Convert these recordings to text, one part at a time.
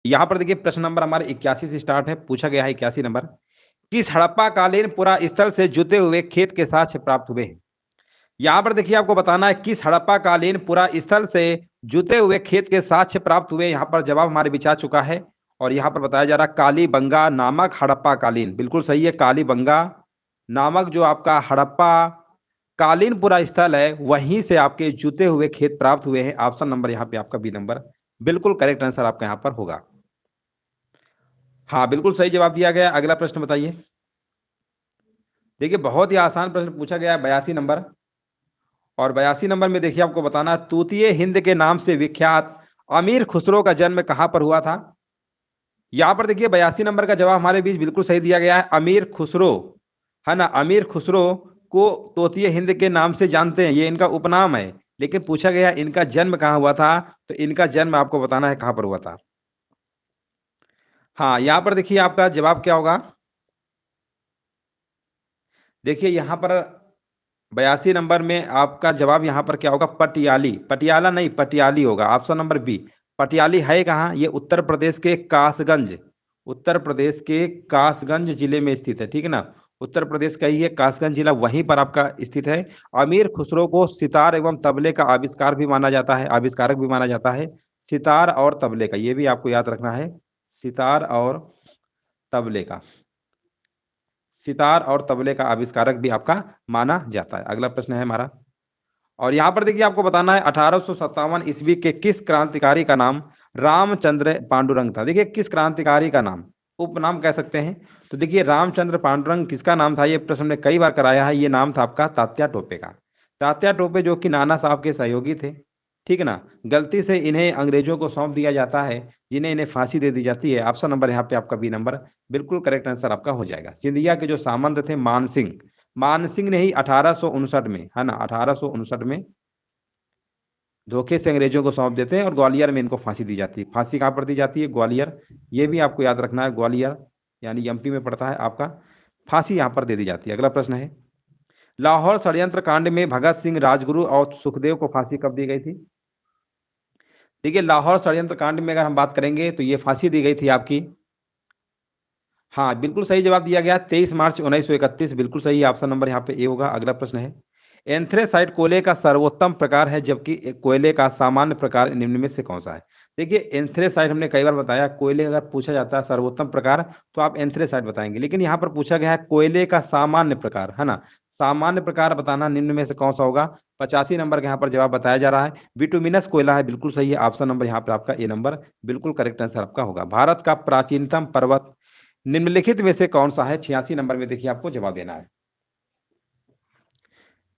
यहाँ पर देखिए प्रश्न नंबर हमारे 81 से स्टार्ट है, पूछा गया है 81 नंबर। किस हड़प्पा कालीन पुरा स्थल से जुते हुए खेत के साक्ष्य प्राप्त हुए हैं? यहाँ पर देखिए आपको बताना है किस हड़प्पा कालीन पुरा स्थल से जुते हुए खेत के साक्ष्य प्राप्त हुए। यहाँ पर जवाब हमारे बीच आ चुका है और यहाँ पर बताया जा रहा है कालीबंगा नामक हड़प्पा कालीन। बिल्कुल सही है, कालीबंगा नामक जो आपका हड़प्पा कालीन पुरा स्थल है, वहीं से आपके जुते हुए खेत प्राप्त हुए हैं। ऑप्शन नंबर यहाँ पे आपका बी नंबर बिल्कुल करेक्ट आंसर आपका यहाँ पर होगा। हाँ, बिल्कुल सही जवाब दिया गया। अगला प्रश्न बताइए। देखिए बहुत ही आसान प्रश्न पूछा गया है 82 नंबर। और 82 नंबर में देखिए आपको बताना है तूतीय हिंद के नाम से विख्यात अमीर खुसरो का जन्म कहां पर हुआ था? यहां पर देखिए 82 नंबर का जवाब हमारे बीच बिल्कुल सही दिया गया है, अमीर खुसरो, है ना। अमीर खुसरो को तोतीय हिंद के नाम से जानते हैं, ये इनका उपनाम है। लेकिन पूछा गया इनका जन्म कहां हुआ था, तो इनका जन्म आपको बताना है कहां पर हुआ था। हाँ, यहां पर देखिए आपका जवाब क्या होगा। देखिए यहाँ पर 82 नंबर में आपका जवाब यहाँ पर क्या होगा, पटियाली। पटियाला नहीं, पटियाली होगा। Option number B. पटियाली है कहाँ? ये उत्तर प्रदेश के कासगंज, उत्तर प्रदेश के कासगंज जिले में स्थित है, ठीक है ना। उत्तर प्रदेश का ही है कासगंज जिला, वहीं पर आपका स्थित है। अमीर खुसरो को सितार एवं तबले का आविष्कार भी माना जाता है, आविष्कारक भी माना जाता है। सितार और तबले का, ये भी आपको याद रखना है, सितार और तबले का, सितार और तबले का आविष्कारक भी आपका माना जाता है। अगला प्रश्न है हमारा, और यहां पर देखिए आपको बताना है 1857 ईस्वी के किस क्रांतिकारी का नाम रामचंद्र पांडुरंग था। देखिए किस क्रांतिकारी का नाम, उपनाम कह सकते हैं। तो देखिए रामचंद्र पांडुरंग किसका नाम था, ये प्रश्न हमने कई बार कराया है। ये नाम था आपका तात्या टोपे का। तात्या टोपे जो कि नाना साहब के सहयोगी थे, ठीक है ना। गलती से इन्हें अंग्रेजों को सौंप दिया जाता है, जिन्हें इन्हें फांसी दे दी जाती है। ऑप्शन नंबर यहाँ पे आपका बी नंबर बिल्कुल करेक्ट आंसर आपका हो जाएगा। सिंधिया के जो सामंत थे मानसिंह, मानसिंह ने ही 1859 में, है ना, 1859 में धोखे से अंग्रेजों को सौंप देते हैं और ग्वालियर में इनको फांसी दी जाती है। फांसी कहाँ पर दी जाती है, ग्वालियर। ये भी आपको याद रखना है, ग्वालियर यानी एमपी में पड़ता है आपका। फांसी यहाँ पर दे दी जाती है। अगला प्रश्न है, लाहौर षड्यंत्र कांड में भगत सिंह, राजगुरु और सुखदेव को फांसी कब दी गई थी? देखिए लाहौर षड्यंत्र कांड में अगर हम बात करेंगे तो ये फांसी दी गई थी आपकी, हाँ बिल्कुल सही जवाब दिया गया 23 मार्च 1931, बिल्कुल सही। ऑप्शन नंबर यहाँ पे ए होगा। अगला प्रश्न है, एंथ्रेसाइट कोयले का सर्वोत्तम प्रकार है, जबकि कोयले का सामान्य प्रकार निम्न में से कौन सा है? देखिए एंथ्रेसाइट हमने कई बार बताया, कोयले अगर पूछा जाता है सर्वोत्तम प्रकार तो आप एंथ्रेसाइट बताएंगे, लेकिन यहाँ पर पूछा गया है कोयले का सामान्य प्रकार, है ना। सामान्य प्रकार बताना निम्न में से कौन सा होगा। 85 नंबर का यहाँ पर जवाब बताया जा रहा है बिटुमिनस कोयला है, बिल्कुल सही है। ऑप्शन नंबर यहाँ पर आपका ए नंबर बिल्कुल करेक्ट आंसर आपका होगा। भारत का प्राचीनतम पर्वत निम्नलिखित में से कौन सा है? 86 नंबर में देखिए आपको जवाब देना है।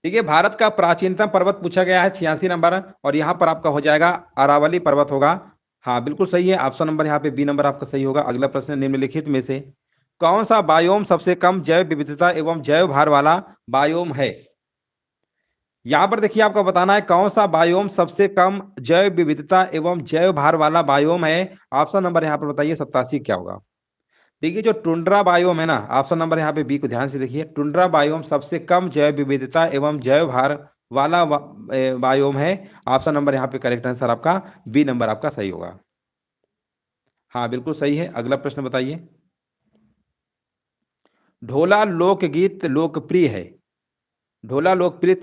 देखिए भारत का प्राचीनतम पर्वत पूछा गया है 86 नंबर, और यहाँ पर आपका हो जाएगा अरावली पर्वत होगा। हाँ बिल्कुल सही है, ऑप्शन नंबर यहाँ पे बी नंबर आपका सही होगा। अगला प्रश्न, निम्नलिखित में से कौन सा बायोम सबसे कम जैव विविधता एवं जैव भार वाला बायोम है? यहाँ पर देखिए आपको बताना है कौन सा बायोम सबसे कम जैव विविधता एवं जैव भार वाला बायोम है। ऑप्शन नंबर यहाँ पर बताइए 87 क्या होगा। देखिए जो टुंड्रा बायोम है ना, ऑप्शन नंबर यहाँ पे बी को ध्यान से देखिए, टुंड्रा बायोम सबसे कम जैव विविधता एवं जैव भार वाला बायोम है। ऑप्शन नंबर यहाँ पे करेक्ट आंसर आपका बी नंबर आपका सही होगा। हाँ बिल्कुल सही है। अगला प्रश्न बताइए, ढोला लोकगीत लोकप्रिय है, ढोला लोकप्रिय,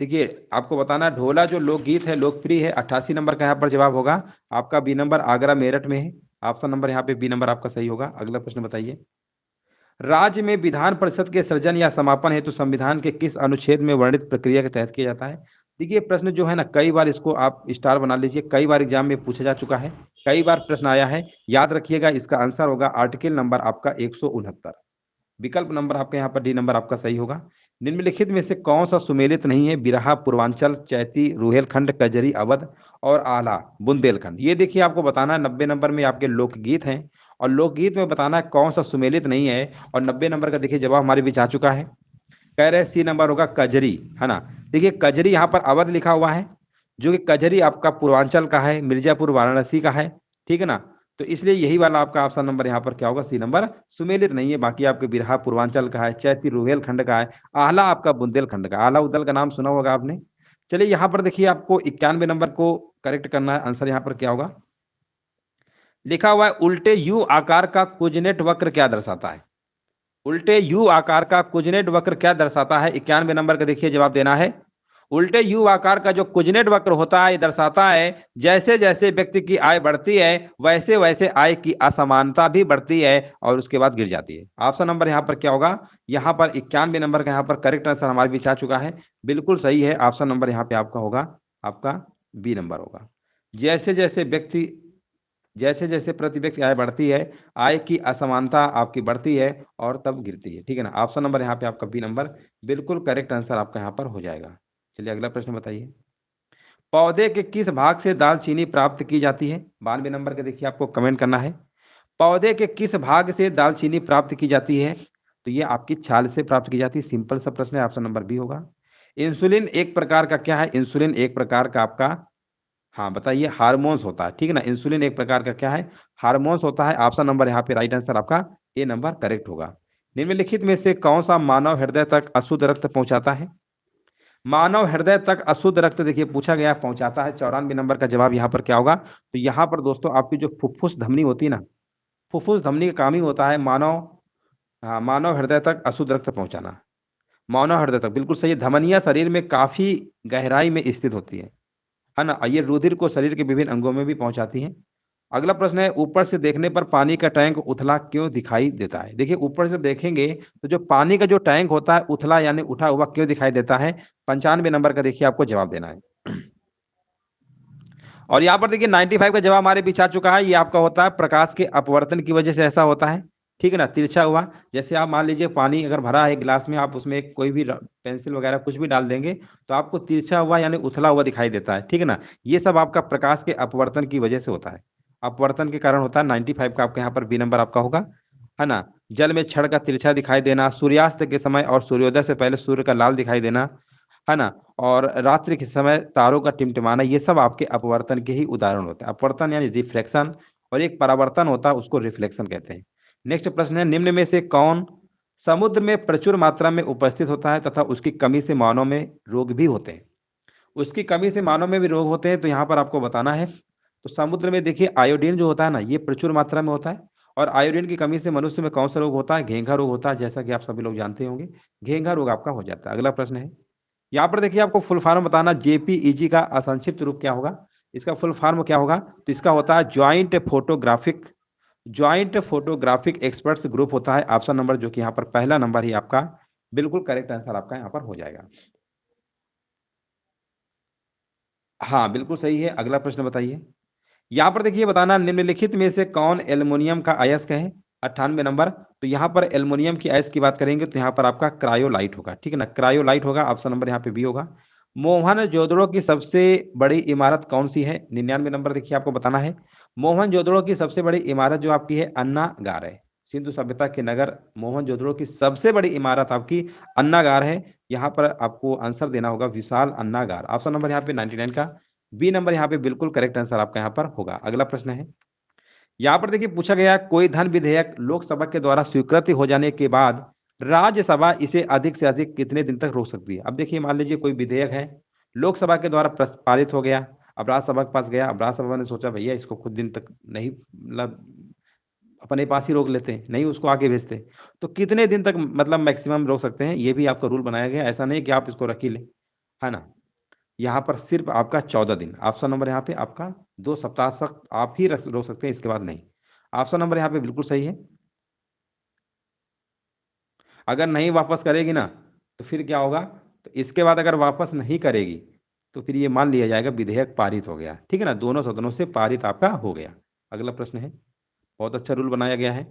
देखिए आपको बताना है ढोला जो लोकगीत है लोकप्रिय है। 88 नंबर का यहाँ पर जवाब होगा आपका बी नंबर, आगरा मेरठ में है। ऑप्शन नंबर यहाँ पे बी नंबर आपका सही होगा। अगला प्रश्न बताइए, राज्य में विधान परिषद के सृजन या समापन हेतु संविधान के किस अनुच्छेद में वर्णित प्रक्रिया के तहत किया जाता है? देखिए प्रश्न जो है ना, कई बार इसको आप स्टार बना लीजिए, कई बार एग्जाम में पूछा जा चुका है, कई बार प्रश्न आया है, याद रखिएगा। इसका आंसर होगा आर्टिकल नंबर आपका 169, विकल्प नंबर आपका यहाँ पर डी नंबर आपका सही होगा। निम्नलिखित में से कौन सा सुमेलित नहीं है? बिरहा, पूर्वांचल, चैती, रुहेलखंड, कजरी, अवध और आला बुंदेलखंड। ये देखिए आपको बताना है 90 नंबर में आपके लोकगीत हैं, और लोकगीत में बताना है कौन सा सुमेलित नहीं है। और 90 नंबर का देखिए जवाब हमारे बीच आ चुका है, कह रहे सी नंबर होगा कजरी, है ना। देखिए कजरी यहाँ पर अवध लिखा हुआ है, जो कि कजरी आपका पूर्वांचल का है, मिर्जापुर वाराणसी का है, ठीक है ना। तो इसलिए यही वाला आपका ऑप्शन नंबर यहाँ पर क्या होगा, सी नंबर सुमेलित नहीं है। बाकी आपके बिरहा पूर्वांचल का है, चैती रुहेलखंड का है, आला आपका बुंदेलखंड का, आला उदल का नाम सुना होगा आपने। चलिए यहाँ पर देखिए आपको 91 नंबर को करेक्ट करना है, आंसर यहाँ पर क्या होगा। लिखा हुआ है उल्टे यू आकार का कुजनेट वक्र क्या दर्शाता है? उल्टे यू आकार का कुजनेट वक्र क्या दर्शाता है? 91 नंबर का देखिए जवाब देना है। उल्टे यू आकार का जो कुजनेट वक्र होता है, ये दर्शाता है जैसे जैसे व्यक्ति की आय बढ़ती है वैसे वैसे आय की असमानता भी बढ़ती है और उसके बाद गिर जाती है। ऑप्शन नंबर यहाँ पर क्या होगा? यहाँ पर 91 नंबर का यहाँ पर करेक्ट आंसर हमारे बीच आ चुका है। बिल्कुल सही है, ऑप्शन नंबर यहाँ पे आपका होगा, आपका बी नंबर होगा। जैसे जैसे प्रति व्यक्ति आय बढ़ती है, आय की असमानता आपकी बढ़ती है और तब गिरती है। ठीक है ना, ऑप्शन नंबर यहाँ पे आपका बी नंबर बिल्कुल करेक्ट आंसर आपका यहाँ पर हो जाएगा। चलिए अगला प्रश्न बताइए। पौधे के किस भाग से दालचीनी प्राप्त की जाती है? 92 नंबर के देखिए आपको कमेंट करना है। पौधे के किस भाग से दालचीनी प्राप्त की जाती है? तो ये आपकी छाल से प्राप्त की जाती है। सिंपल सा प्रश्न है, ऑप्शन नंबर बी होगा। इंसुलिन एक प्रकार का क्या है? इंसुलिन एक प्रकार का आपका, हाँ बताइए, हार्मोन्स होता है। ठीक है ना, इंसुलिन एक प्रकार का क्या है? हार्मोन्स होता है। ऑप्शन नंबर यहाँ पे राइट आंसर आपका ए नंबर करेक्ट होगा। निम्नलिखित में से कौन सा मानव हृदय तक अशुद्ध रक्त पहुंचाता है? मानव हृदय तक अशुद्ध रक्त देखिए पूछा गया, पहुंचाता है। 94 नंबर का जवाब यहाँ पर क्या होगा? तो यहाँ पर दोस्तों आपकी जो फुफ्फुस धमनी होती है ना, फुफ्फुस धमनी का काम ही होता है मानव हृदय तक अशुद्ध रक्त पहुंचाना। मानव हृदय तक बिल्कुल सही है। धमनियां शरीर में काफी गहराई में स्थित होती है ना, ये रुधिर को शरीर के विभिन्न अंगों में भी पहुंचाती हैं। अगला प्रश्न है, ऊपर से देखने पर पानी का टैंक उथला क्यों दिखाई देता है? देखिए ऊपर से देखेंगे तो जो पानी का जो टैंक होता है उथला यानी उठा हुआ क्यों दिखाई देता है? 95 नंबर का देखिए आपको जवाब देना है। और यहाँ पर देखिए 95 का जवाब हमारे बीच आ चुका है। ये आपका होता है प्रकाश के अपवर्तन की वजह से ऐसा होता है। ठीक है ना, तिरछा हुआ। जैसे आप मान लीजिए पानी अगर भरा है गिलास में, आप उसमें कोई भी पेंसिल वगैरह कुछ भी डाल देंगे तो आपको तिरछा हुआ यानी उथला हुआ दिखाई देता है। ठीक है ना, ये सब आपका प्रकाश के अपवर्तन की वजह से होता है, अपवर्तन के कारण होता है। 95 का आपका यहाँ पर बी नंबर आपका होगा, है ना। जल में क्षण का तिरछा दिखाई देना, सूर्यास्त के समय और सूर्योदय से पहले सूर्य का लाल दिखाई देना, है ना, और रात्रि के समय तारों का टिमटिमाना, ये सब आपके अपवर्तन के ही उदाहरण होते हैं। अपवर्तन यानी रिफ्लेक्शन, और एक परावर्तन होता है उसको रिफ्लेक्शन कहते हैं। नेक्स्ट प्रश्न है, निम्न में से कौन समुद्र में प्रचुर मात्रा में उपस्थित होता है तथा उसकी कमी से मानव में रोग भी होते हैं? उसकी कमी से मानव में भी रोग होते हैं, तो यहाँ पर आपको बताना है। तो समुद्र में देखिए आयोडीन जो होता है ना, ये प्रचुर मात्रा में होता है, और आयोडीन की कमी से मनुष्य में कौन सा रोग होता है? घेंघा रोग होता है, जैसा कि आप सभी लोग जानते होंगे, घेंघा रोग आपका हो जाता है। अगला प्रश्न है, यहाँ पर देखिए आपको फुल फॉर्म बताना, जेपीईजी का असंक्षिप्त रूप क्या होगा? इसका फुल फॉर्म क्या होगा? तो इसका होता है ज्वाइंट फोटोग्राफिक एक्सपर्ट्स ग्रुप होता है। ऑप्शन नंबर जो कि यहाँ पर पहला नंबर ही आपका बिल्कुल करेक्ट आंसर आपका यहाँ पर हो जाएगा। हाँ बिल्कुल सही है। अगला प्रश्न बताइए। यहाँ पर देखिए बताना, निम्नलिखित में से कौन एल्युमिनियम का अयस्क है? 98 नंबर। तो यहाँ पर एल्युमिनियम की अयस्क की बात करेंगे तो यहाँ पर आपका क्रायोलाइट होगा। ठीक है ना, क्रायोलाइट होगा। ऑप्शन नंबर यहाँ पे बी होगा। मोहनजोदड़ो की सबसे बड़ी इमारत कौन सी है? 99 नंबर देखिए आपको बताना है। मोहनजोदड़ो की सबसे बड़ी इमारत जो आपकी है अन्नागार है। सिंधु सभ्यता के नगर मोहनजोदड़ो की सबसे बड़ी इमारत आपकी अन्नागार है। यहाँ पर आपको आंसर देना होगा विशाल अन्नागार। ऑप्शन नंबर यहाँ पे 99 का बी नंबर यहाँ पे बिल्कुल करेक्ट आंसर आपका यहाँ पर होगा। अगला प्रश्न है, यहाँ पर देखिए पूछा गया, कोई धन विधेयक लोकसभा के द्वारा स्वीकृति हो जाने के बाद राज्यसभा इसे अधिक से अधिक कितने दिन तक रोक सकती है? अब देखिए मान लीजिए कोई विधेयक है, लोकसभा के द्वारा पारित हो गया, अब राज्यसभा के पास गया, अब राज्यसभा ने सोचा भैया इसको कुछ दिन तक नहीं, मतलब अपने पास ही रोक लेते हैं, नहीं उसको आगे भेजते, तो कितने दिन तक मतलब मैक्सिमम रोक सकते हैं? ये भी आपका रूल बनाया गया, ऐसा नहीं कि आप इसको रख ही लें, है ना। यहाँ पर सिर्फ आपका 14 दिन। ऑप्शन नंबर यहाँ पे आपका 2 सप्ताह तक आप ही रोक सकते हैं, इसके बाद नहीं। ऑप्शन नंबर यहाँ पे बिल्कुल सही है। अगर नहीं वापस करेगी ना तो फिर क्या होगा? तो इसके बाद अगर वापस नहीं करेगी तो फिर ये मान लिया जाएगा विधेयक पारित हो गया। ठीक है ना, दोनों सदनों से पारित आपका हो गया। अगला प्रश्न है, बहुत अच्छा रूल बनाया गया है।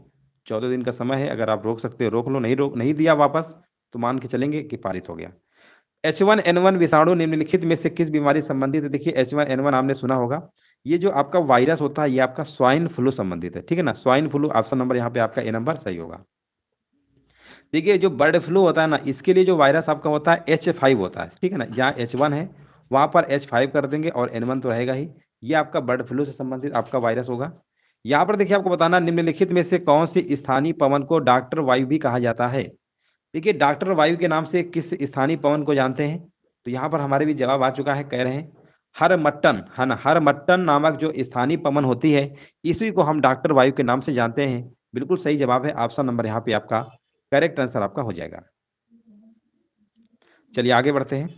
14 दिन का समय है, अगर आप रोक सकते हो रोक लो, नहीं दिया वापस तो मान के चलेंगे कि पारित हो गया। H1N1 विषाणु निम्नलिखित में से किस बीमारी संबंधित है? देखिए H1N1 आपने सुना होगा, ये जो आपका वायरस होता है ये आपका स्वाइन फ्लू संबंधित है। ठीक है ना, स्वाइन फ्लू। ऑप्शन नंबर यहाँ पे आपका ए नंबर सही होगा। देखिए जो बर्ड फ्लू होता है ना, इसके लिए जो वायरस आपका होता है H5 होता है। ठीक है ना, जहाँ H1 है वहां पर H5 कर देंगे और N1 तो रहेगा ही। ये आपका बर्ड फ्लू से संबंधित आपका वायरस होगा। यहाँ पर देखिए आपको बताना, निम्नलिखित में से कौन सी स्थानीय पवन को डॉक्टर वायु भी कहा जाता है? देखिए डॉक्टर वायु के नाम से किस स्थानीय पवन को जानते हैं? तो यहाँ पर हमारे भी जवाब आ चुका है, कह रहे हैं हरमट्टन, है ना, हरमट्टन नामक जो स्थानीय पवन होती है, इसी को हम डॉक्टर वायु के नाम से जानते हैं। बिल्कुल सही जवाब है, ऑप्शन नंबर यहाँ पे आपका करेक्ट आंसर आपका हो जाएगा। चलिए आगे बढ़ते हैं।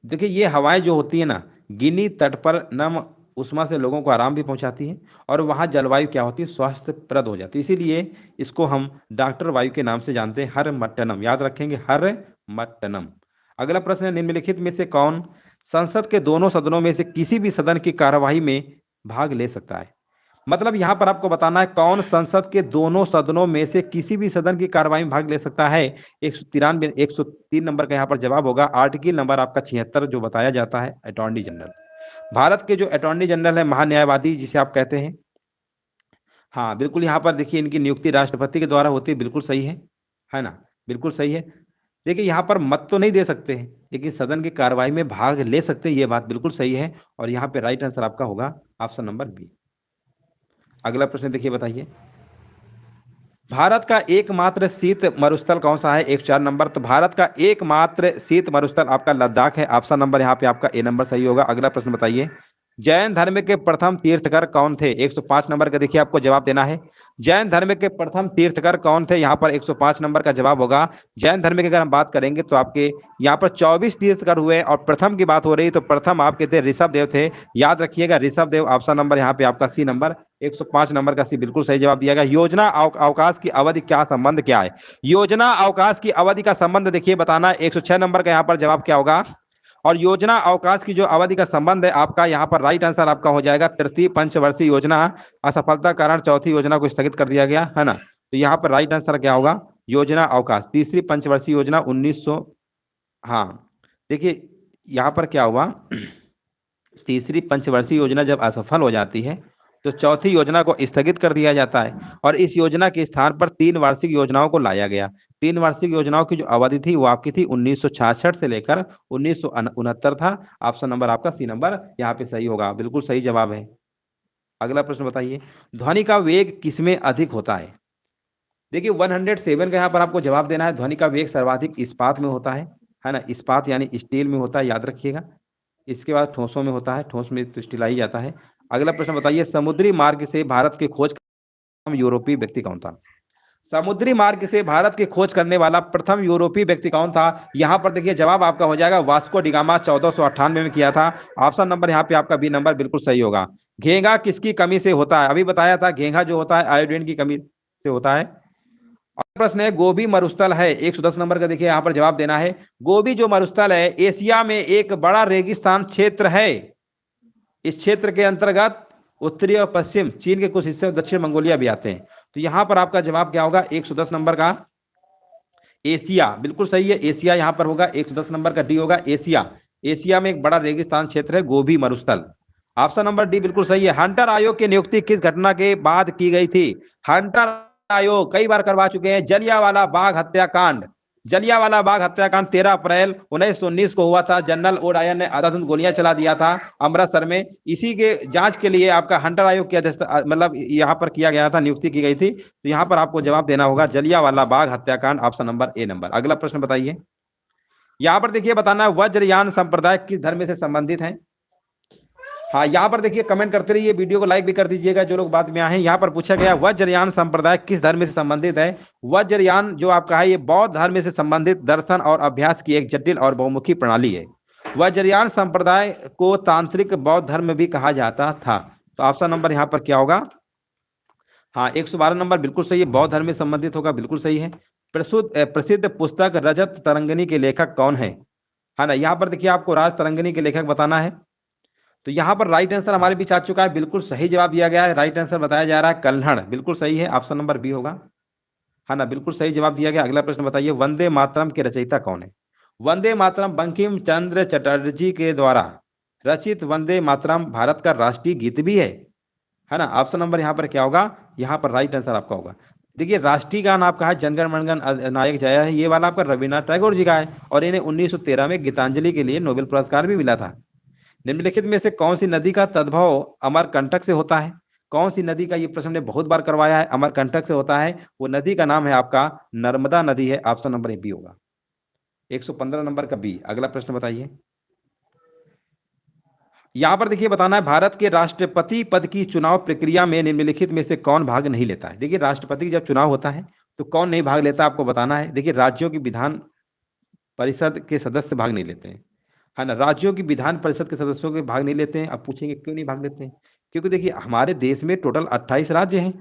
देखिए ये हवाएं जो होती है ना, गिनी तट पर नम उष्मा से लोगों को आराम भी पहुंचाती है, और वहां जलवायु क्या होती है, स्वास्थ्यप्रद हो जाती है, इसीलिए इसको हम डॉक्टर वायु के नाम से जानते हैं, हरमट्टनम, याद रखेंगे, हरमट्टनम। अगला प्रश्न है, निम्नलिखित में से कौन संसद के दोनों सदनों में से किसी भी सदन की कार्यवाही में भाग ले सकता है? मतलब यहां पर आपको बताना है कौन संसद के दोनों सदनों में से किसी भी सदन की कार्यवाही में भाग ले सकता है। 103 नंबर का यहां पर जवाब होगा आर्टिकल नंबर आपका 76 जो बताया जाता है अटॉर्नी जनरल। भारत के जो अटॉर्नी जनरल है, महान्यायवादी जिसे आप कहते हैं, हाँ बिल्कुल, यहाँ पर देखिए इनकी नियुक्ति राष्ट्रपति के द्वारा होती है, बिल्कुल सही है ना, बिल्कुल सही है। देखिए यहाँ पर मत तो नहीं दे सकते हैं, लेकिन सदन की कार्यवाही में भाग ले सकते हैं, ये बात बिल्कुल सही है, और यहाँ पे राइट आंसर आपका होगा ऑप्शन नंबर बी। अगला प्रश्न देखिए, बताइए भारत का एकमात्र शीत मरुस्थल कौन सा है? 104 नंबर। तो भारत का एकमात्र शीत मरुस्थल आपका लद्दाख है, ऑप्शन नंबर यहाँ पे आपका ए नंबर सही होगा। अगला प्रश्न बताइए जैन धर्म के प्रथम तीर्थकर कौन थे? 105 नंबर का देखिए आपको जवाब देना है। जैन धर्म के प्रथम तीर्थकर कौन थे? यहाँ पर 105 नंबर का जवाब होगा। जैन धर्म की अगर हम बात करेंगे तो आपके यहाँ पर 24 तीर्थकर हुए, और प्रथम की बात हो रही तो प्रथम आपके थे ऋषभ देव थे, याद रखिएगा ऋषभ देव। ऑप्शन नंबर यहाँ पे आपका सी नंबर, 105 नंबर का सी बिल्कुल सही जवाब दिया गया। योजना अवकाश की अवधि क्या संबंध क्या है? योजना अवकाश की अवधि का संबंध देखिए बताना, 106 नंबर का यहाँ पर जवाब क्या होगा? और योजना अवकाश की जो अवधि का संबंध है आपका, यहाँ पर राइट आंसर आपका हो जाएगा तृतीय पंचवर्षीय योजना, असफलता कारण चौथी योजना को स्थगित कर दिया गया, है ना। तो यहाँ पर राइट आंसर क्या होगा? योजना अवकाश, तीसरी पंचवर्षीय योजना 1900, हाँ देखिए यहाँ पर क्या हुआ, तीसरी पंचवर्षीय योजना जब असफल हो जाती है तो चौथी योजना को स्थगित कर दिया जाता है, और इस योजना के स्थान पर 3 वार्षिक योजनाओं को लाया गया। 3 वार्षिक योजनाओं की जो अवधि थी वो आपकी थी 1966 से लेकर 1969 था। ऑप्शन नंबर आपका सी नंबर यहाँ पे सही होगा, बिल्कुल सही जवाब है। अगला प्रश्न बताइए ध्वनि का वेग किसमें अधिक होता है? देखिए 107 का यहाँ पर आपको जवाब देना है। ध्वनि का वेग सर्वाधिक इस्पात में होता है ना, इस्पात यानी स्टील में होता है, याद रखिएगा। इसके बाद ठोसों में होता है, ठोस में तो स्टील ही जाता है। अगला प्रश्न बताइए समुद्री मार्ग से भारत की खोज प्रथम यूरोपीय व्यक्ति कौन था? समुद्री मार्ग से भारत की खोज करने वाला प्रथम यूरोपीय व्यक्ति कौन था? यहां पर देखिए जवाब आपका हो जाएगा वास्को डिगामा, 1498 में किया था। ऑप्शन नंबर यहाँ पे आपका बी नंबर बिल्कुल सही होगा। घेंघा किसकी कमी से होता है? अभी बताया था, घेंघा जो होता है आयोडीन की कमी से होता है। प्रश्न है गोबी मरुस्थल है, 110 नंबर का देखिए यहाँ पर जवाब देना है। गोबी जो मरुस्थल है एशिया में एक बड़ा रेगिस्तान क्षेत्र है। इस क्षेत्र के अंतर्गत उत्तरी और पश्चिम चीन के कुछ हिस्से और दक्षिण मंगोलिया भी आते हैं। तो यहां पर आपका जवाब क्या होगा? 110 नंबर का एशिया, बिल्कुल सही है, एशिया यहां पर होगा। 110 नंबर का डी होगा एशिया। एशिया में एक बड़ा रेगिस्तान क्षेत्र है गोबी मरुस्थल। ऑप्शन नंबर डी बिल्कुल सही है। हंटर आयोग की नियुक्ति किस घटना के बाद की गई थी? हंटर आयोग कई बार करवा चुके हैं, जलियांवाला बाग हत्याकांड। जलियांवाला बाग हत्याकांड 13 अप्रैल 1919 को हुआ था। जनरल ओडायन ने आधाधुंध गोलियां चला दिया था अमृतसर में। इसी के जांच के लिए आपका हंटर आयोग की अध्यक्षता मतलब यहाँ पर किया गया था, नियुक्ति की गई थी। तो यहाँ पर आपको जवाब देना होगा जलियांवाला बाग हत्याकांड, ऑप्शन नंबर ए नंबर। अगला प्रश्न बताइए, यहाँ पर देखिए बताना है वज्रयान संप्रदाय किस धर्म से संबंधित है? हाँ यहाँ पर देखिए कमेंट करते रहिए, वीडियो को लाइक भी कर दीजिएगा जो लोग बाद में आए हैं। यहाँ पर पूछा गया वज्रयान संप्रदाय किस धर्म से संबंधित है? वज्रयान जो आपका है ये बौद्ध धर्म से संबंधित दर्शन और अभ्यास की एक जटिल और बहुमुखी प्रणाली है। वज्रयान संप्रदाय को तांत्रिक बौद्ध धर्म भी कहा जाता था। तो ऑप्शन नंबर यहाँ पर क्या होगा? हाँ 112 नंबर बिल्कुल सही है, बौद्ध धर्म से संबंधित होगा, बिल्कुल सही है। प्रसिद्ध पुस्तक रजत तरंगिणी के लेखक कौन है ना। यहाँ पर देखिए आपको राज तरंगिणी के लेखक बताना है। तो यहाँ पर राइट आंसर हमारे बीच आ चुका है, बिल्कुल सही जवाब दिया गया है। राइट आंसर बताया जा रहा है कल्हड़, बिल्कुल सही है, ऑप्शन नंबर बी होगा, है ना, बिल्कुल सही जवाब दिया गया। अगला प्रश्न बताइए वंदे मातरम के रचयिता कौन है? वंदे मातरम बंकिम चंद्र चटर्जी के द्वारा रचित वंदे मातरम भारत का राष्ट्रीय गीत भी है ना। ऑप्शन नंबर यहाँ पर क्या होगा? यहाँ पर राइट आंसर आपका होगा। देखिए राष्ट्रीय गान आपका है जनगण मनगण नायक जय है, ये वाला आपका रविन्द्रनाथ टैगोर जी का है, और इन्हें 1913 में गीतांजलि के लिए नोबेल पुरस्कार भी मिला था। निम्नलिखित में से कौन सी नदी का तद्भव अमरकंटक से होता है? कौन सी नदी का, ये प्रश्न ने बहुत बार करवाया है, अमरकंटक से होता है? वो नदी का नाम है आपका नर्मदा नदी है, ऑप्शन नंबर बी होगा। 115 नंबर का बी। अगला प्रश्न बताइए, यहां पर देखिए बताना है भारत के राष्ट्रपति पद की चुनाव प्रक्रिया में निम्नलिखित में से कौन भाग नहीं लेता है। देखिए राष्ट्रपति जब चुनाव होता है तो कौन नहीं भाग लेता आपको बताना है। देखिए राज्यों की विधान परिषद के सदस्य भाग नहीं लेते हैं, है ना। राज्यों की विधान परिषद के सदस्यों के भाग नहीं लेते हैं। अब पूछेंगे क्यों नहीं भाग लेते हैं, क्योंकि देखिए हमारे देश में टोटल 28 राज्य हैं,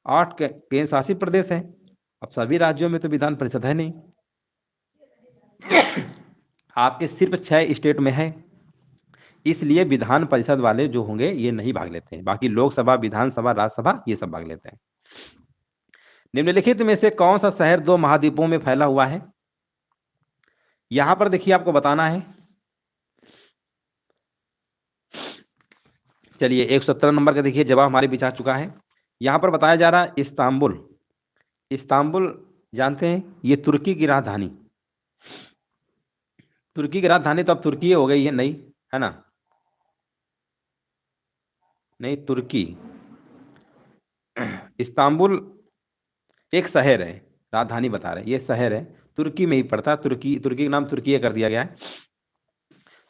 8 केंद्र शासित प्रदेश हैं। अब सभी राज्यों में तो विधान परिषद है नहीं, आपके सिर्फ 6 स्टेट में है, इसलिए विधान परिषद वाले जो होंगे ये नहीं भाग लेते हैं। बाकी लोकसभा, विधानसभा, राज्यसभा ये सब भाग लेते हैं। निम्नलिखित में से कौन सा शहर 2 महाद्वीपों में फैला हुआ है। यहां पर देखिए आपको बताना है, चलिए 117 नंबर का देखिए जवाब हमारे बीच आ चुका है। यहां पर बताया जा रहा है इस्तांबुल। इस्तांबुल जानते हैं ये तुर्की की राजधानी, तुर्की की राजधानी तो अब तुर्की हो गई है, नहीं है ना, नहीं तुर्की। इस्तांबुल एक शहर है, राजधानी बता रहे हैं, ये शहर है, तुर्की में ही पड़ता है। तुर्की, तुर्की का नाम तुर्की कर दिया गया है।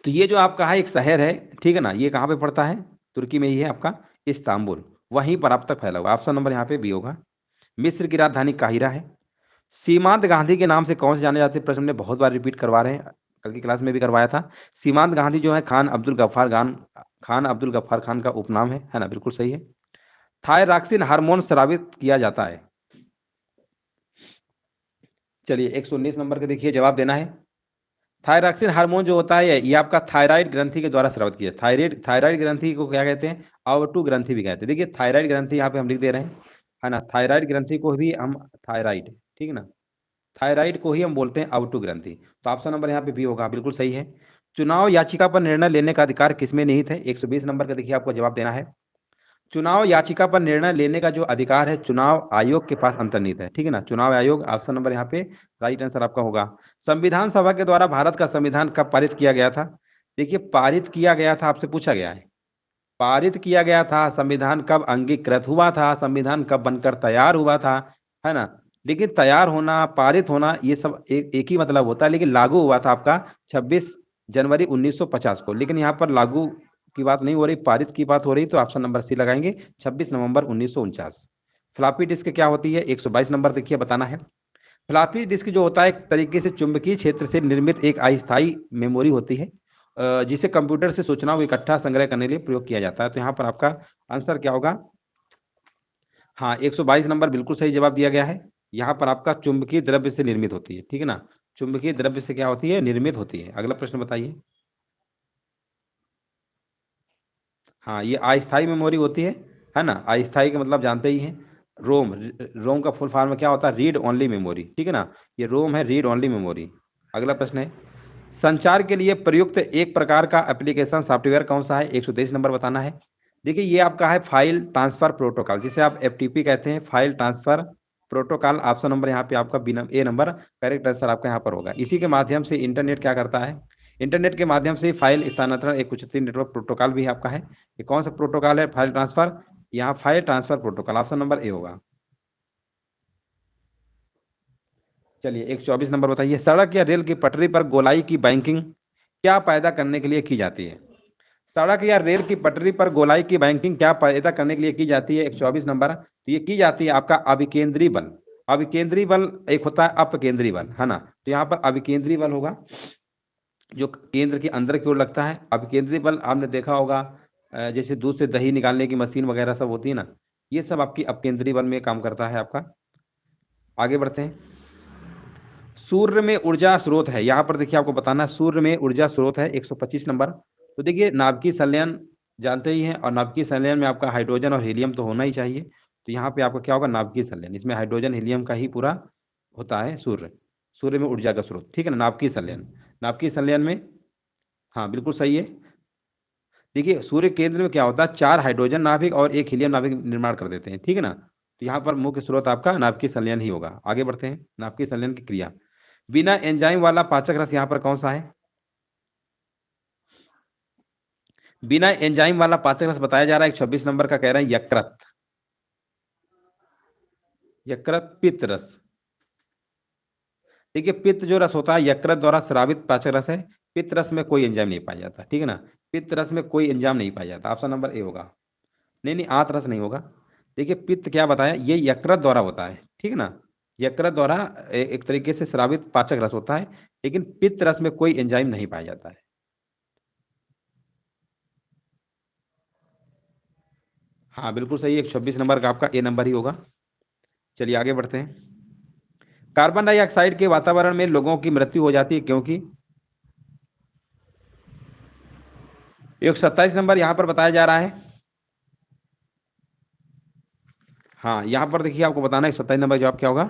तो ये जो आपका है एक शहर है, ठीक है ना, ये कहाँ पे पड़ता है, तुर्की में ही है आपका इस्तांबुल, वहीं पर आप तक फैला हुआ। ऑप्शन नंबर यहाँ पे बी होगा। मिस्र की राजधानी काहिरा है। सीमांत गांधी के नाम से कौन से जाने जाते हैं, प्रश्न में बहुत बार रिपीट करवा रहे हैं, कल की क्लास में भी करवाया था। सीमांत गांधी जो है खान अब्दुल गफ्फार खान अब्दुल गफ्फार खान का उपनाम है ना, बिल्कुल सही है। थायरॉक्सिन हार्मोन स्रावित किया जाता है। चलिए 119 नंबर का देखिए जवाब देना है। थायरॉक्सिन हार्मोन जो होता है ये आपका थायराइड ग्रंथि के द्वारा स्रावित किया। थायराइड ग्रंथि को क्या कहते हैं, आवर्टू ग्रंथि भी कहते हैं। देखिए थायराइड ग्रंथि यहाँ पे हम लिख दे रहे हैं, है ना, थायराइड ग्रंथि को भी हम थायराइड, ठीक है ना, थायराइड को ही हम बोलते हैं आवर्टू ग्रंथि। तो ऑप्शन नंबर यहाँ पे भी होगा, बिल्कुल सही है। चुनाव याचिका पर निर्णय लेने का अधिकार किसमें निहित है। 120 नंबर का देखिए आपको जवाब देना है। चुनाव याचिका पर निर्णय लेने का जो अधिकार है चुनाव आयोग के पास अंतर्निहित है, ठीक है ना, चुनाव आयोग। ऑप्शन नंबर यहाँ पे राइट आंसर आपका होगा। संविधान सभा के द्वारा भारत का संविधान कब पारित किया गया था। देखिए पारित किया गया था, आपसे पूछा गया है, पारित किया गया था, संविधान कब अंगीकृत हुआ था, संविधान कब बनकर तैयार हुआ था, है ना। लेकिन तैयार होना, पारित होना ये सब एक ही मतलब होता है, लेकिन लागू हुआ था आपका 26 जनवरी 1950 को। लेकिन यहाँ पर लागू की बात नहीं हो रही, पारित की बात हो रही, तो ऑप्शन नंबर सी लगाएंगे, 26 नवंबर 1949। फ्लॉपी डिस्क क्या होती है, 122 नंबर देखिए बताना है। फ्लॉपी डिस्क जो होता है एक तरीके से चुंबकीय क्षेत्र से निर्मित एक अस्थायी मेमोरी होती है, जिसे कंप्यूटर से सूचनाओं को इकट्ठा संग्रह करने के लिए प्रयोग किया जाता है। तो यहाँ पर आपका आंसर क्या होगा, हाँ 122 नंबर बिल्कुल सही जवाब दिया गया है। यहाँ पर आपका चुंबकीय द्रव्य से निर्मित होती है, ठीक है ना, चुंबकीय द्रव्य से क्या होती है, निर्मित होती है। अगला प्रश्न बताइए। हाँ ये अस्थायी मेमोरी होती है ना, अस्थायी का मतलब जानते ही हैं, रोम। रोम का फुल फॉर्म क्या होता है, रीड ओनली मेमोरी, ठीक है ना, ये रोम है, रीड ओनली मेमोरी। अगला प्रश्न है, संचार के लिए प्रयुक्त एक प्रकार का एप्लीकेशन सॉफ्टवेयर कौन सा है। 123 नंबर बताना है। देखिए ये आपका है फाइल ट्रांसफर प्रोटोकॉल, जिसे आप एफटीपी कहते हैं, file transfer protocol. Option number यहाँ पे आपका ए नंबर करेक्ट आंसर आपका यहाँ पर होगा। इसी के माध्यम से इंटरनेट क्या करता है, इंटरनेट के माध्यम से फाइल स्थानांतरण एक उच्चतरीय नेटवर्क प्रोटोकॉल भी आपका है। ये कौन सा प्रोटोकॉल है, फाइल ट्रांसफर, यहाँ file transfer protocol, option number A होगा। चलिए 124 नंबर बताइए, सड़क या रेल की पटरी पर गोलाई की बैंकिंग क्या पैदा करने के लिए की जाती है। सड़क या रेल की पटरी पर गोलाई की बैंकिंग क्या पैदा करने के लिए की जाती है। 124 नंबर, तो ये की जाती है आपका अभिकेंद्री बल। अभिकेंद्री बल एक होता है अपकेंद्री बल, है ना, तो यहाँ पर अभिकेंद्री बल होगा जो केंद्र के अंदर की ओर लगता है। अभिकेंद्री बल आपने देखा होगा, जैसे दूध से दही निकालने की मशीन वगैरह सब होती है ना, ये सब आपकी अपकेंद्री बल में काम करता है आपका। आगे बढ़ते हैं। सूर्य में ऊर्जा स्रोत है, यहाँ पर देखिए आपको बताना है सूर्य में ऊर्जा स्रोत है। 125 नंबर, तो देखिए नाभिकीय संलयन जानते ही हैं, और नाभिकीय संलयन में आपका हाइड्रोजन और हीलियम तो होना ही चाहिए। तो यहाँ पे आपका क्या होगा, नाभिकीय संलयन, इसमें हाइड्रोजन हीलियम का ही पूरा होता है सूर्य। सूर्य में ऊर्जा का स्रोत, ठीक है ना, नाभिकीय संलयन, नाभिकीय संलयन में, हाँ बिल्कुल सही है। देखिए सूर्य केंद्र में क्या होता है, 4 हाइड्रोजन नाभिक और 1 हीलियम नाभिक निर्माण कर देते हैं, ठीक है ना। तो यहाँ पर मुख्य स्रोत आपका नाभिकीय संलयन ही होगा। आगे बढ़ते हैं, नाभिकीय संलयन की क्रिया। बिना एंजाइम वाला पाचक रस यहाँ पर कौन सा है। बिना एंजाइम वाला पाचक रस बताया जा रहा है 126 नंबर का, कह रहे हैं यकृत, यकृत पित्त रस। देखिए पित्त जो रस होता है यकृत द्वारा स्रावित पाचक रस है। पित्त रस में कोई एंजाइम नहीं पाया जाता, ठीक है ना, पित्त रस में कोई एंजाइम नहीं पाया जाता, ऑप्शन नंबर ए होगा। नहीं नहीं, आंत रस नहीं होगा। देखिए पित्त क्या बताया, ये यकृत द्वारा होता है, ठीक है ना, यकृत द्वारा एक तरीके से स्रावित पाचक रस होता है, लेकिन पित्त रस में कोई एंजाइम नहीं पाया जाता है। हाँ बिल्कुल सही, 126 नंबर का आपका ए नंबर ही होगा। चलिए आगे बढ़ते हैं। कार्बन डाइऑक्साइड के वातावरण में लोगों की मृत्यु हो जाती है क्योंकि 127 नंबर यहां पर बताया जा रहा है। हाँ यहां पर देखिए आपको बताना है 127 नंबर जवाब क्या होगा।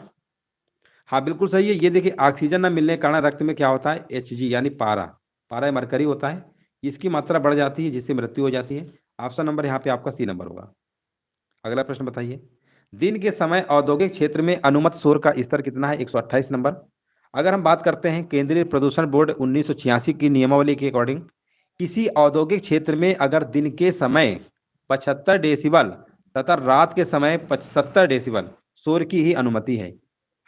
हाँ बिल्कुल सही है। ये देखिए ऑक्सीजन न मिलने के कारण रक्त में क्या होता है, Hg यानी पारा, पारा मरकरी होता है, इसकी मात्रा बढ़ जाती है जिससे मृत्यु हो जाती है। ऑप्शन नंबर यहाँ पे आपका सी नंबर होगा। अगला प्रश्न बताइए। दिन के समय औद्योगिक क्षेत्र में अनुमत शोर का स्तर कितना है, 128 नंबर। अगर हम बात करते हैं केंद्रीय प्रदूषण बोर्ड 1986 की नियमावली के अकॉर्डिंग, किसी औद्योगिक क्षेत्र में अगर दिन के समय 75 डेसिबल तथा रात के समय 70 डेसिबल शोर की ही अनुमति है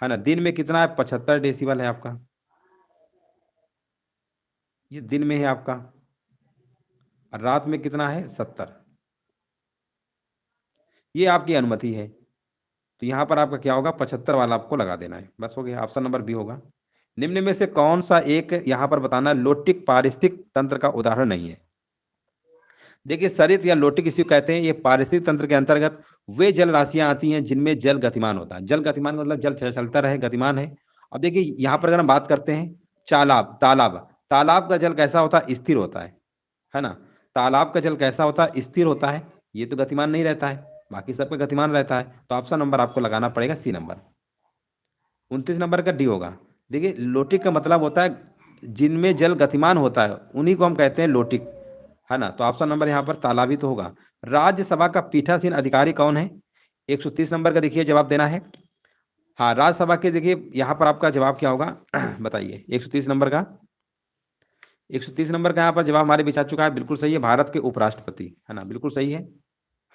ना। दिन में कितना है, 75 डेसिबल है आपका, ये दिन में है आपका, और रात में कितना है, 70, ये आपकी अनुमति है। तो यहां पर आपका क्या होगा, 75 वाला आपको लगा देना है, बस हो गया, ऑप्शन नंबर बी होगा। निम्न में से कौन सा एक यहां पर बताना, लोटिक पारिस्थितिक तंत्र का उदाहरण नहीं है। देखिए सरित या लोटिक इसी को कहते हैं, ये पारिस्थितिक तंत्र के अंतर्गत वे जल राशियां आती हैं जिनमें जल गतिमान होता है। जल गतिमान का मतलब जल चलता रहे, गतिमान है। अब देखिए यहां पर अगर हम बात करते हैं तालाब, तालाब, तालाब का जल कैसा होता है, स्थिर होता है ना। तालाब का जल कैसा होता है, स्थिर होता है, ये तो गतिमान नहीं रहता है, बाकी सबका गतिमान रहता है। तो ऑप्शन नंबर आपको लगाना पड़ेगा सी नंबर, 29 नंबर का डी होगा। देखिए लोटिक का मतलब होता है जिनमें जल गतिमान होता है, उन्हीं को हम कहते हैं लोटिक, है ना। तो ऑप्शन नंबर यहाँ पर तालाबी तो होगा। राज्यसभा का पीठासीन अधिकारी कौन है, 130 नंबर का देखिए जवाब देना है। हाँ राज्यसभा के देखिए यहाँ पर आपका जवाब क्या होगा बताइए, 130 नंबर का, 130 नंबर का यहाँ पर जवाब हमारे बीच आ चुका है, बिल्कुल सही है, भारत के उपराष्ट्रपति, है ना, बिल्कुल सही है।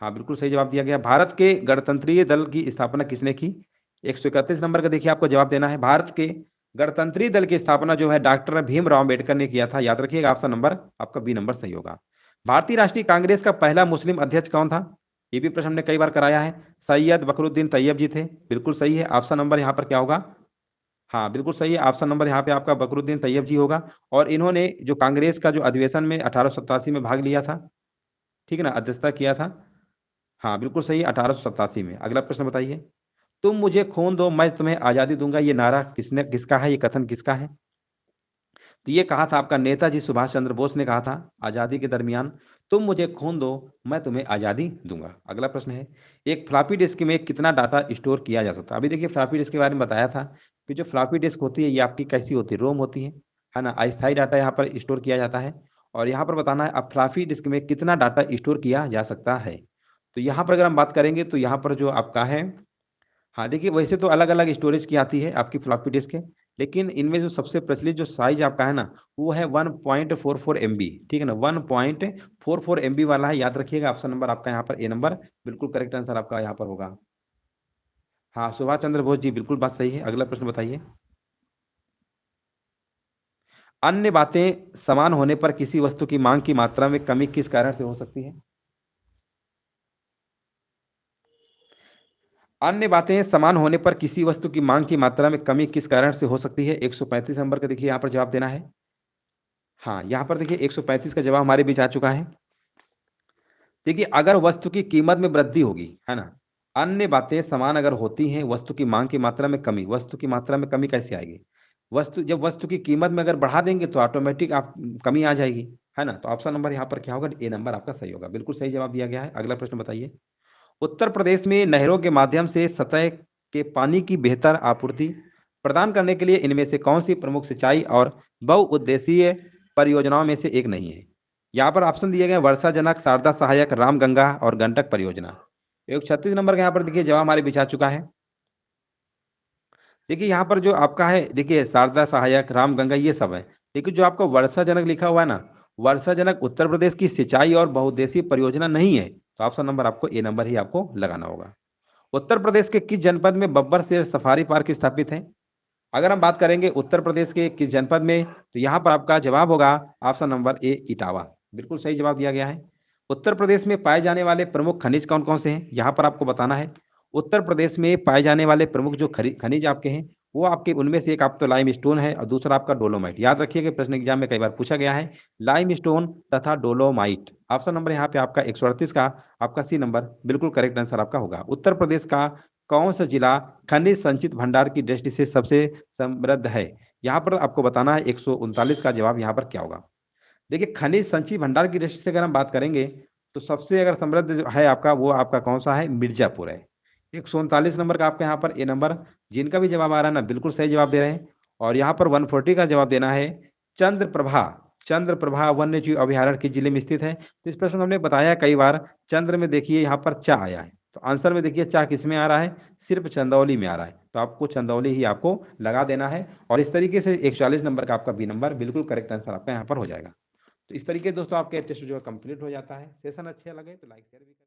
हाँ बिल्कुल सही जवाब दिया गया। भारत के गणतंत्रीय दल की स्थापना किसने की, 131 नंबर का देखिए आपको जवाब देना है। भारत के गणतंत्रीय दल की स्थापना जो है डॉक्टर भीमराव अम्बेडकर ने किया था, याद रखिएगा, ऑप्शन नंबर आपका बी नंबर सही होगा। भारतीय राष्ट्रीय कांग्रेस का पहला मुस्लिम अध्यक्ष कौन था, ये भी प्रश्न हमने कई बार कराया है, सैयद बकरुद्दीन तैयब जी थे, बिल्कुल सही है, ऑप्शन नंबर यहाँ पर क्या होगा। हाँ बिल्कुल सही है, ऑप्शन नंबर यहाँ पे आपका बकरुद्दीन तैयब जी होगा। और इन्होंने जो कांग्रेस का जो अधिवेशन में 1887 में भाग लिया था, ठीक है ना, अध्यक्षता किया था। हाँ बिल्कुल सही, 1887 में। अगला प्रश्न बताइए। तुम मुझे खून दो मैं तुम्हें आजादी दूंगा, ये नारा किसने, किसका है, ये कथन किसका है। तो ये कहा था आपका नेताजी सुभाष चंद्र बोस ने कहा था आजादी के दरमियान, तुम मुझे खून दो मैं तुम्हें आजादी दूंगा। अगला प्रश्न है, एक फ्लॉपी डिस्क में कितना डाटा स्टोर किया जा सकता है। अभी देखिए फ्लॉपी डिस्क के बारे में बताया था कि जो फ्लॉपी डिस्क होती है ये आपकी कैसी होती है, रोम होती है ना, अस्थायी डाटा यहाँ पर स्टोर किया जाता है। और यहाँ पर बताना है अब फ्लॉपी डिस्क में कितना डाटा स्टोर किया जा सकता है। तो यहाँ पर अगर हम बात करेंगे तो यहाँ पर जो आपका है, हाँ देखिए वैसे तो अलग अलग स्टोरेज की आती है आपकी फ्लॉपी डिस्क है, लेकिन इनमें जो सबसे प्रचलित जो साइज आपका है ना, वो है 1.44 MB, ठीक है ना, 1.44 MB वाला है, याद रखिएगा। ऑप्शन नंबर आपका यहाँ पर ए नंबर बिल्कुल करेक्ट आंसर आपका यहाँ पर होगा। हाँ सुभाष चंद्र बोस जी, बिल्कुल बात सही है। अगला प्रश्न बताइए। अन्य बातें समान होने पर किसी वस्तु की मांग की मात्रा में कमी किस कारण से हो सकती है। अन्य बातें समान होने पर किसी वस्तु की मांग की मात्रा में कमी किस कारण से हो सकती है, 135 नंबर का देखिए यहाँ पर जवाब देना है। हाँ यहाँ पर देखिए 135 का जवाब हमारे बीच आ चुका है। देखिए अगर वस्तु की कीमत में वृद्धि होगी, है ना, अन्य बातें समान अगर होती हैं, वस्तु की मांग की मात्रा में कमी, वस्तु की मात्रा में कमी कैसे आएगी, वस्तु जब वस्तु की कीमत में अगर बढ़ा देंगे तो ऑटोमेटिक आप कमी आ जाएगी, है ना। तो ऑप्शन नंबर यहाँ पर क्या होगा, ए नंबर आपका सही होगा, बिल्कुल सही जवाब दिया गया है। अगला प्रश्न बताइए। उत्तर प्रदेश में नहरों के माध्यम से सतह के पानी की बेहतर आपूर्ति प्रदान करने के लिए इनमें से कौन सी प्रमुख सिंचाई और बहुउद्देशीय परियोजनाओं में से एक नहीं है। यहाँ पर ऑप्शन दिए गए वर्षा जनक, शारदा सहायक, रामगंगा और गंडक परियोजना। 136 नंबर का यहाँ पर देखिए जवाब हमारे बीच आ चुका है। देखिए यहाँ पर जो आपका है, देखिए शारदा सहायक, रामगंगा ये सब है, लेकिन जो आपका वर्षा जनक लिखा हुआ है ना, वर्षा जनक उत्तर प्रदेश की सिंचाई और बहुउद्देशीय परियोजना नहीं है। तो ऑप्शन नंबर आपको ए नंबर ही आपको लगाना होगा। उत्तर प्रदेश के किस जनपद में बब्बर शेर सफारी पार्क स्थापित है। अगर हम बात करेंगे उत्तर प्रदेश के किस जनपद में, तो यहाँ पर आपका जवाब होगा ऑप्शन नंबर ए इटावा। बिल्कुल सही जवाब दिया गया है। उत्तर प्रदेश में पाए जाने वाले प्रमुख खनिज कौन कौन से हैं, यहाँ पर आपको बताना है। उत्तर प्रदेश में पाए जाने वाले प्रमुख जो खनिज आपके हैं, वो आपके उनमें से एक आप तो लाइम स्टोन है और दूसरा आपका डोलोमाइट। याद रखिएगा प्रश्न एग्जाम में कई बार पूछा गया है, लाइम स्टोन तथा डोलोमाइट। ऑप्शन नंबर यहाँ पे आपका 138 का आपका सी नंबर बिल्कुल करेक्ट आंसर आपका होगा। उत्तर प्रदेश का कौन सा जिला खनिज संचित भंडार की दृष्टि से सबसे समृद्ध है, यहाँ पर आपको बताना है 139 का जवाब यहाँ पर क्या होगा। देखिए खनिज संचित भंडार की दृष्टि से अगर हम बात करेंगे, तो सबसे अगर समृद्ध जो है आपका, वो आपका कौन सा है, मिर्जापुर है। 139 नंबर का आपका यहाँ पर ए नंबर, जिनका भी जवाब आ रहा है ना बिल्कुल सही जवाब दे रहे हैं। और यहाँ पर 140 का जवाब देना है चंद्रप्रभा। चंद्रप्रभा वन्य जीव अभयारण्य किस जिले में स्थित है, तो इस प्रश्न को हमने बताया कई बार। चंद्र में देखिए यहाँ पर चा आया है, तो आंसर में देखिए चा किस में आ रहा है, सिर्फ चंदौली में आ रहा है, तो आपको चंदौली ही आपको लगा देना है। और इस तरीके से 140 नंबर का आपका बी नंबर बिल्कुल करेक्ट आंसर आपका यहाँ पर हो जाएगा। तो इस तरीके से दोस्तों आपके टेस्ट जो है कंप्लीट हो जाता है। सेशन अच्छे लगे तो लाइक शेयर भी करें।